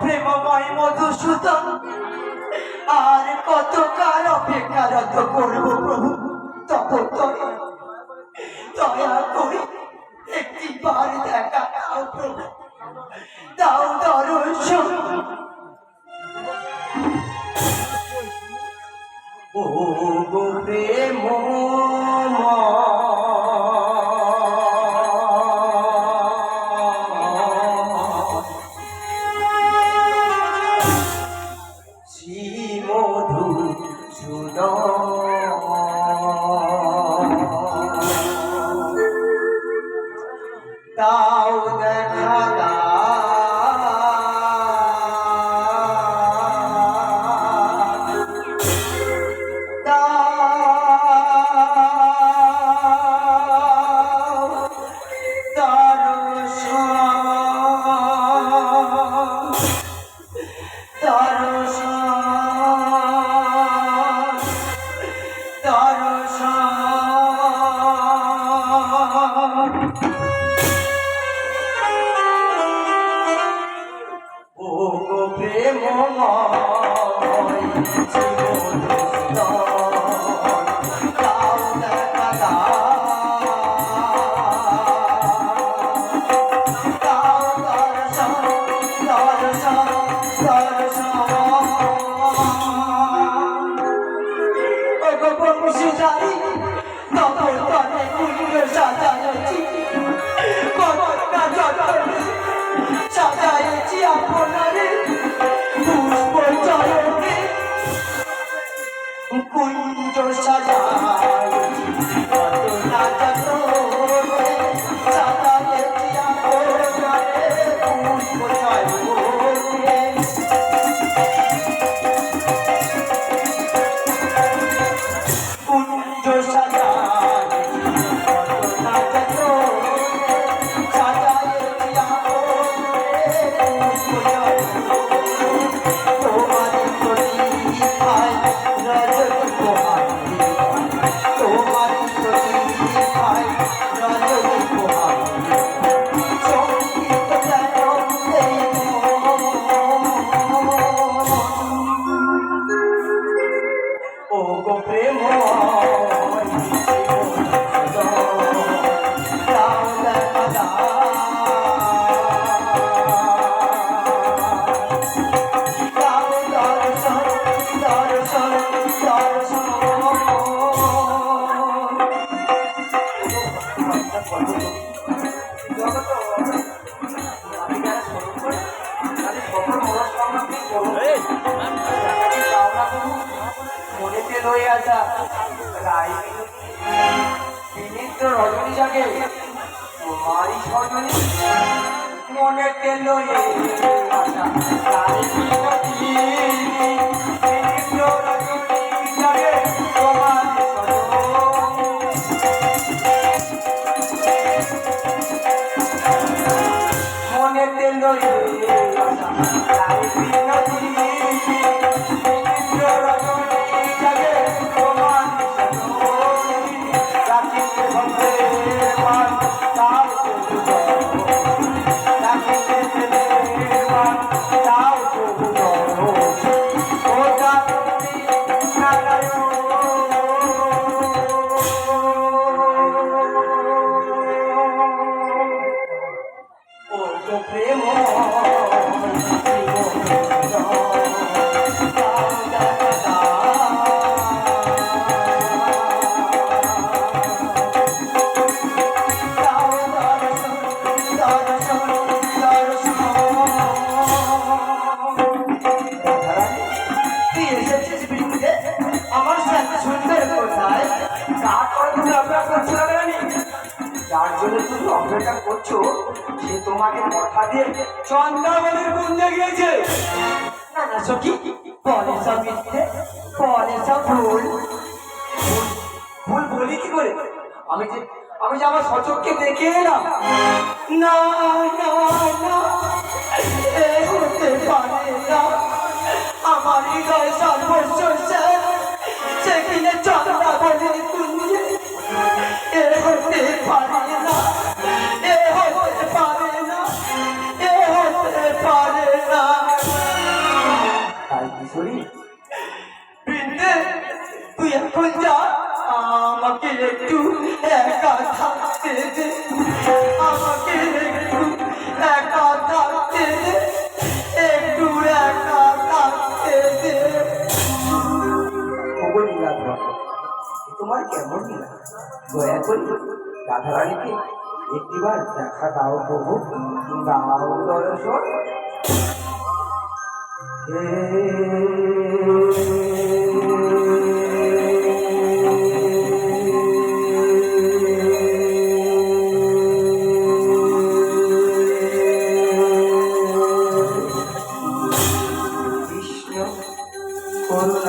প্রেমময় মধুসূদন আর কত কাল অপেক্ষারত করব প্রভু তপতরে দয়া করে একটিবার দেখা দাও প্রভু দাও দর্শন ও গো প্রেমময় দাও দেখা সাজাইছি আপনারে পুষ্প চরণে কুঞ্জ সাজাইছি কত না যত সাজাইছি আপনারে পুষ্প চরণে কুঞ্জ সাজাইছি কত না যত লয়ে আসা বিনিদ্র রজনী জাগে তোমারই সজনী মনেতে লয়ে আসা বিনিদ্র রজনী জাগে তোমার মনেতে লয়ে আসা বিনোদী যার জন্য তুমি অপেক্ষা করছো সে তোমাকে কথা দিয়ে চন্দ্রাবলীর কুঞ্জে গিয়েছে। না না সখী বলে সব মিথ্যে বলে সব ভুল আমি যে আমার সচককে দেখে এলাম। না না না, এ হতে পারে না। আমার হৃদয় সর্বস্ব সে কিনে চন্দ্রা বলে তুঞ্জে। এ হতে পারে না, এ হতে পারে না, এ হতে পারে না। তাই কিশোরী বৃন্দে, তুই এখন যা, আমাকে একটু একা থাকতে দে, আমাকে একটু একা থাকতে দে, একটু একা থাকতে দে। তোমার কেমন লীলা? দয়া করি রাধারানীকে একটিবার দেখা দাও প্রভু, দাও দর্শন। কৃষ্ণ করুণা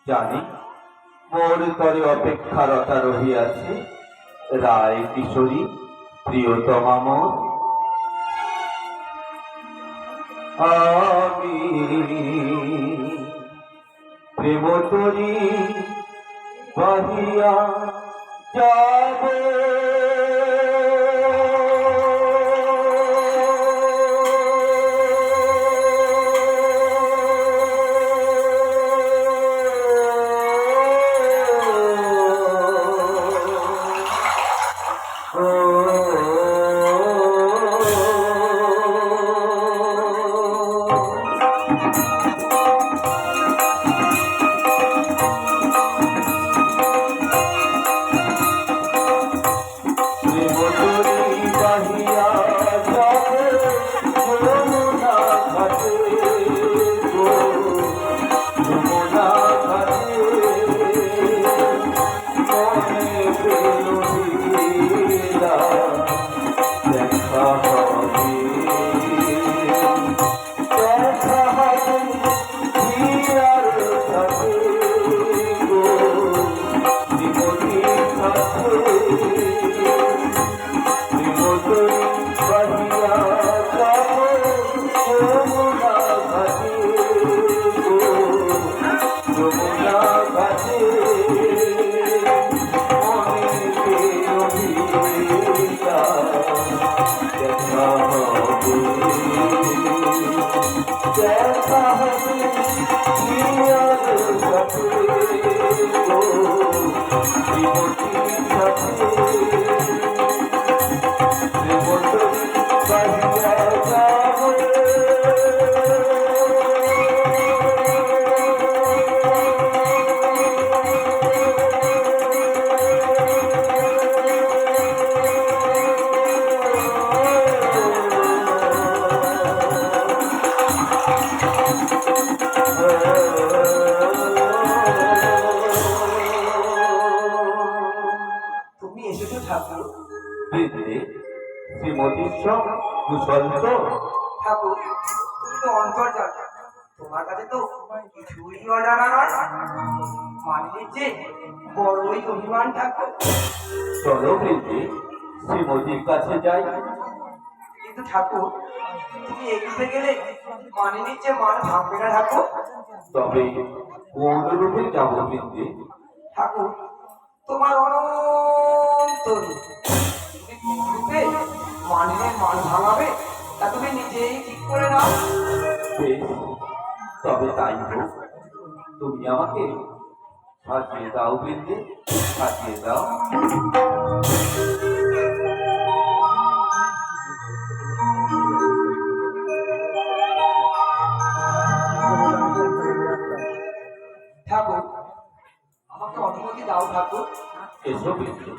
জানি মোর তরে অপেক্ষারতা রহিয়াছে রায় কিশোরী প্রিয়তমা মোর। আমি প্রেম তরি বাহিয়া যাব, ঠাকুর তুমি তো অন্তর্জাল, তোমার কাছে তো কিছুই অজানা নয়। মানলে যে বড়ই অভিমান ঠাকুর। চলো বৃদ্ধি শ্রীমতীর কাছে যাই। কিন্তু ঠাকুর, তুমি এগিয়ে গেলে মানিনীর যে মান ভাঙবে না ঠাকুর। তবে কোন রূপে যাব বৃন্দে? ঠাকুর, তোমার অনন্ত রূপ। তুমি কোন রূপে মানিনীর মান ভাঙাবে তা তুমি নিজেই ঠিক করে নাও। বেশ, তবে তাই হোক। তুমি আমাকে সাজিয়ে দাও বৃন্দে, সাজিয়ে দাও। ঠাকুর, আমাকে অনুমতি দাও ঠাকুর। এসো বৃন্দে।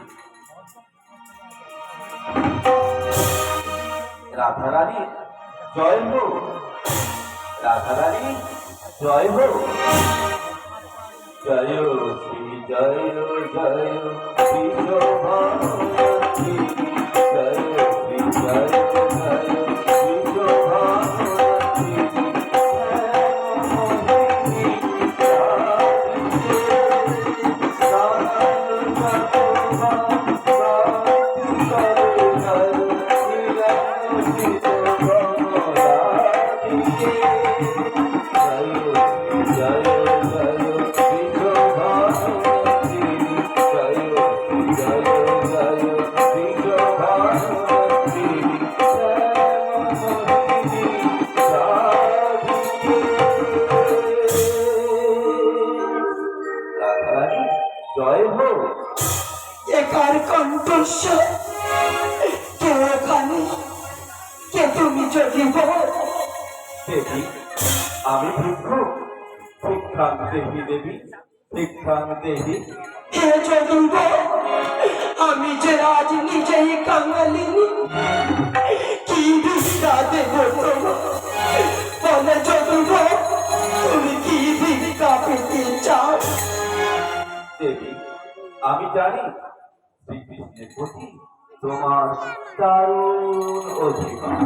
রাধারানী জয় হোক, রাধারানী জয় হোক। জয় শ্রী জয় জয় শ্রী শোভাবতী, জয় শ্রী জয় জয় শ্রী শোভাবতী। জয় হোক। একার কণ্ঠস্বর কে এখানে, কে তুমি যদি দেবী, আমি ভিক্ষু। শিক্ষাং দেহি দেবী, শিক্ষাং দেহি। হে যদুব, আমি যে আজ নিজেই কাঙালিনী, কি ভিক্ষা দেব তোমার? বলে যদুব, তুমি কি ভিক্ষা পেতে চাও? দেবী, আমি জানি শ্রীকৃষ্ণের প্রতি তোমার দারুণ অধিকার।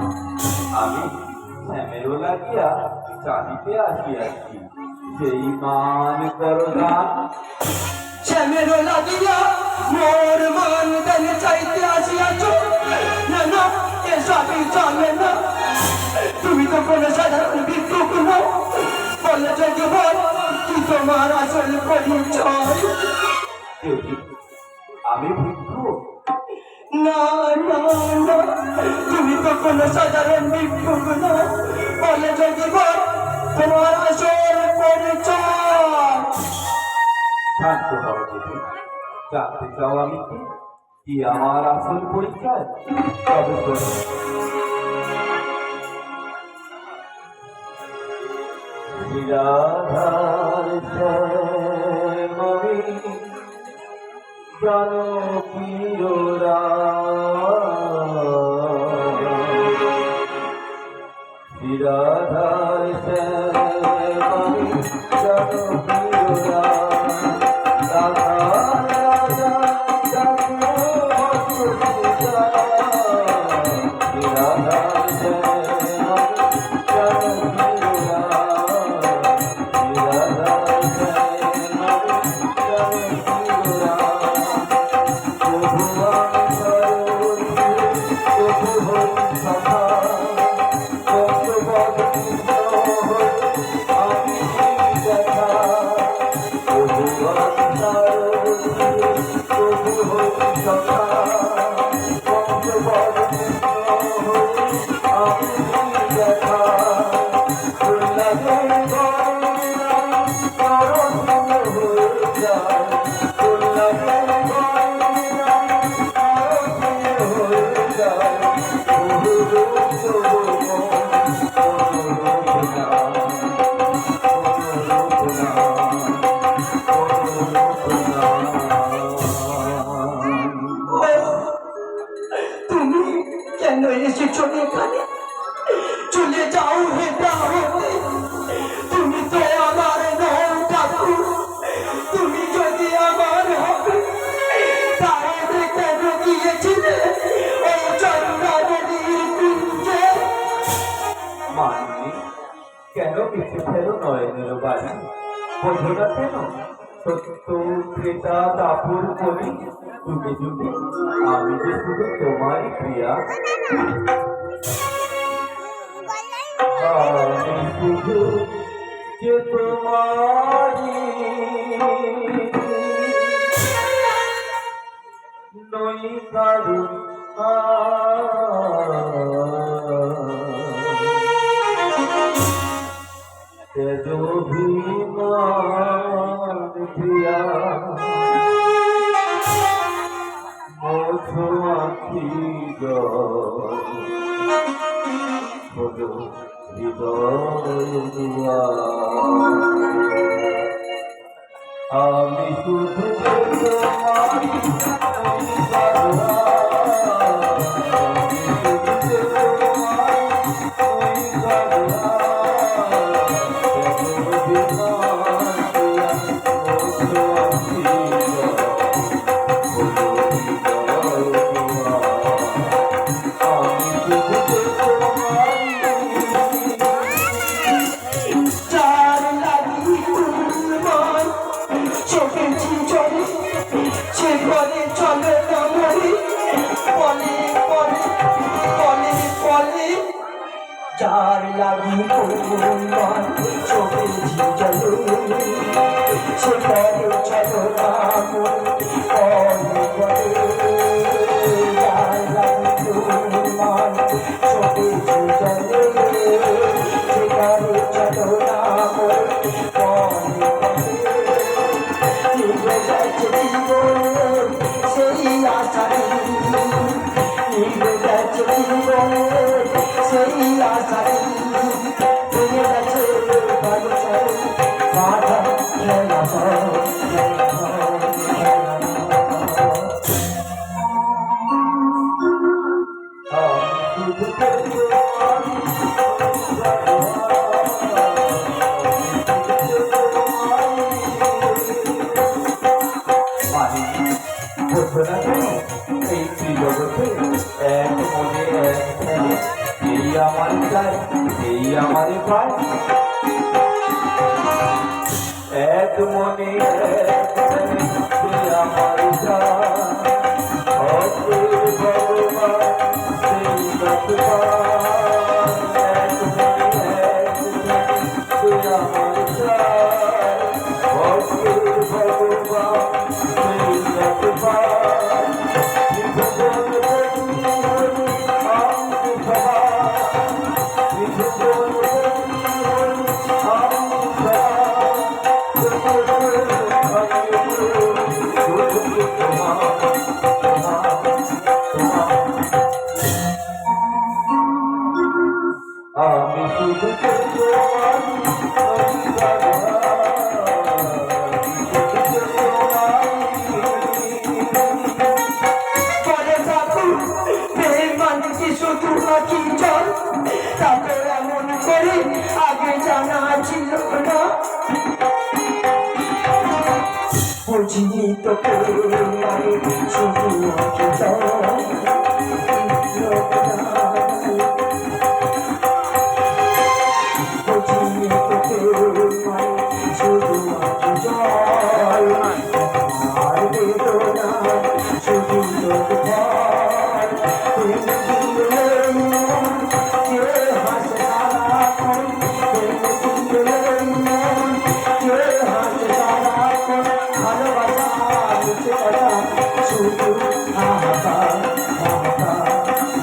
আমি শ্যামেরও লাগিয়া চাহিতে আসিয়াছি, সেই মান করদান। শ্যামেরও লাগিয়া মোর মান দান চাইতে আসিয়াছ? না না, এসবই চলে না। তুমি তো কোনো সাধারণ ভিক্ষুক নও। বলে যদুব, কি তোমার আসল পরিচয়? দেবী, আমি ভিক্ষু। না না না, তুমি তো কোনো সাধারণ ভিক্ষুক নও। বলে যদুব, তোমার আসল পরিচয়? শান্ত হও দেবী, জানতে চাও আমি কি? কি আমার আসল পরিচয়? তবে শোনো। রাধার শ্যামী জনপ্রিয় রাধার শ্যামী জনপ্রিয় রাধা রাধা তুমি কেন এসেছো এখানে? চলে যাও হেটা হতে। তুমি তো আমার নও ঠাকুর। তুমি যদি আমার হবে, তাহলে কেন গিয়েছিলে ও চন্দ্রাবলীর কুঞ্জে? মানিনী, কেন পিছু ফেলো নয়নের বাড়ি? বোঝো না কেন সত্য ক্রেতা দাপুর করি যুগে যুগে আমি যে শুধু তোমারই প্রিয়া। আমি শুধু যে তোমারি নই কারু তেজভিমান প্রিয়া মোছো আখি হলো হৃদয় আমি শুধু তোমারি যার লাগি তোমার চোখের ঝিঝরে সে ঘরে চলে না মরি পলে পলে পলে পলে যার লাগি তোমার চোখের ঝিঝরে সে ঘরে চলে না মরি পলে পলে যার লাগি তোমার চোখের ঝিঝরে সে ঘরে চলে না মরি পলে সেই আশায় সেই আশায় ভেঙে গেছে বাধা খেলা এই জগতে এক মনে এক ধ্যানে এই আমার চাই এই আমারে পায় এক মনে এক ধ্যানে এই আমার চাই ভগবান সেই ভগবান এক মনে এক ধ্যানে এই আমার চাই ভগবান সেই ভগবান আমি শুধু পরে বাবু বেমান কিছু নাকি চল তারপর এমন করে আগে জানা ছিল না বুঝিনি তো আমি শুধু নাকি চল বুঝিনি তো শুধু নাকি জল আর বেদনা শুধু লোক ভয় তুমি দিলে মন কে হাসে সারাক্ষণ তুমি দিলে মন কে হাসে সারাক্ষণ ভালোবাসা মিছে কথা শুধু হাহাকার হাহাকার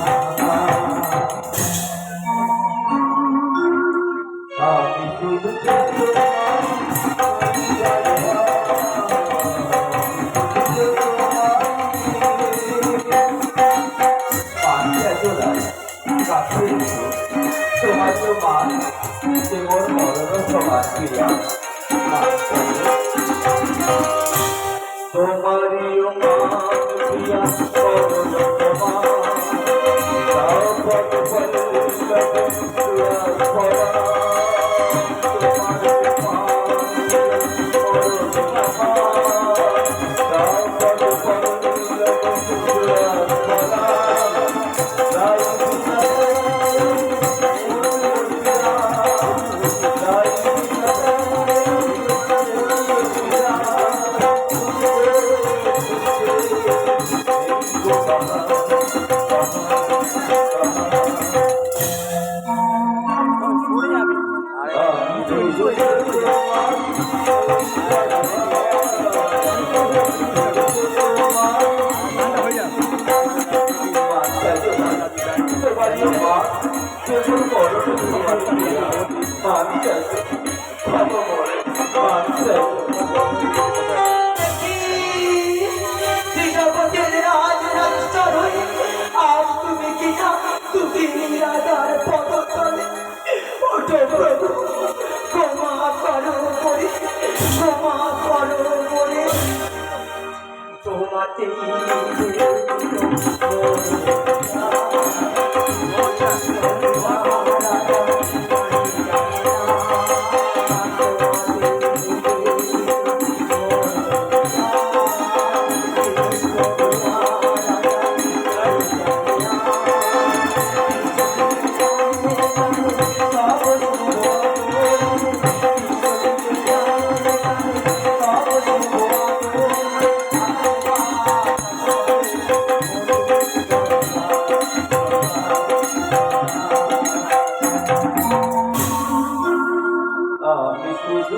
হাহাকার আমি শুধু তোমার তো মান যে মোর মরণ সমাজ ক্রিয়া তোমারই মান ক্রিয়া মরণ সমাজ বিশ্বপতির রাজ রাজস্থান হয়ে আজ তুমি কিনা তুমি নিরাদার পদতলে ওঠো প্রভু ক্ষমা করো বলে ক্ষমা করো বলে তোমাতেই আমি শুধু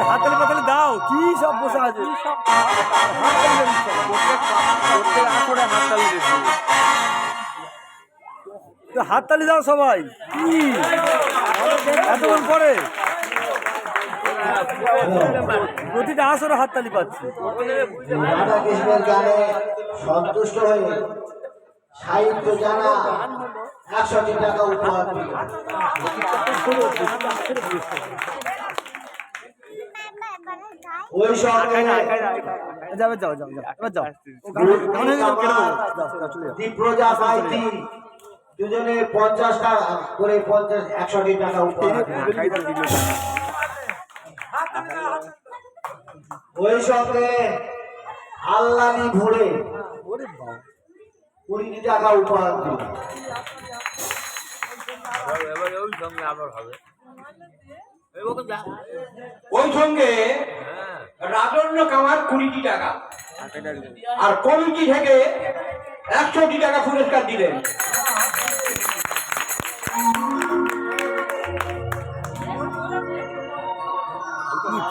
হাততালি পাতালি দাও কি সব বসে আছে হাততালি দাও সবাই কি এতক্ষণ পরে প্রতিটা আসরে হাততালি পাচ্ছি রাধা কৃষ্ণের গানে সন্তুষ্ট হয়ে সাহিত্য জানা 100টি টাকা উপহার দিল। ওই সঙ্গে যাবে যাও যাও যাও এবার যাও দীপ্রজা মাইতি দুজনে 50 টাকা করে 100টি টাকা উপহার দিল। ওই সঙ্গে আল্লানি ভরে 20টি টাকা উপহার দিল। ওই সঙ্গে রাজন্য কামার 20টি টাকা আর কমিটি থেকে 100টি টাকা পুরস্কার দিলেন।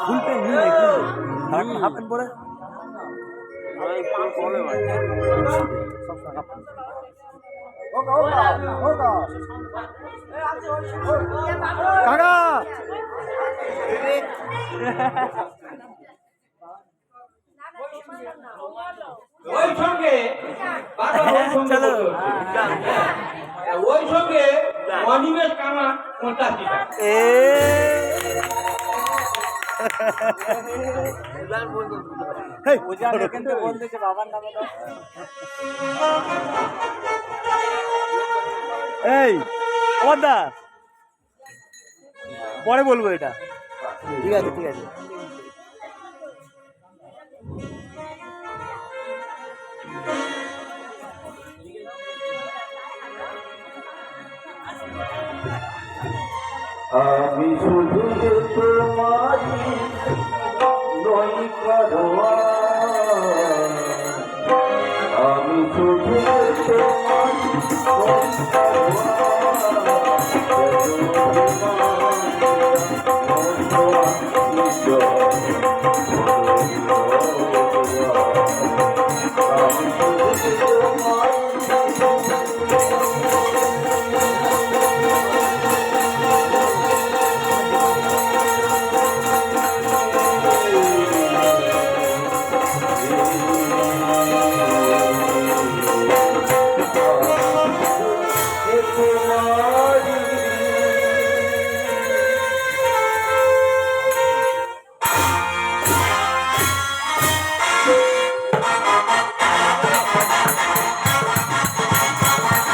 ফুল প্যান্ট নিয়ে নাকি হাফ প্যান্ট পরে কাকা ওই সঙ্গে চলো ওই সঙ্গে অনিমেষ কামার 50টি টাকা। এই দা পরে বলবো এটা ঠিক আছে ঠিক আছে আমি শুধু যে তোমারি নই কারোয়া আমি শুধু যে তোমারি নই আমি শুধু যে তোমারি তোমার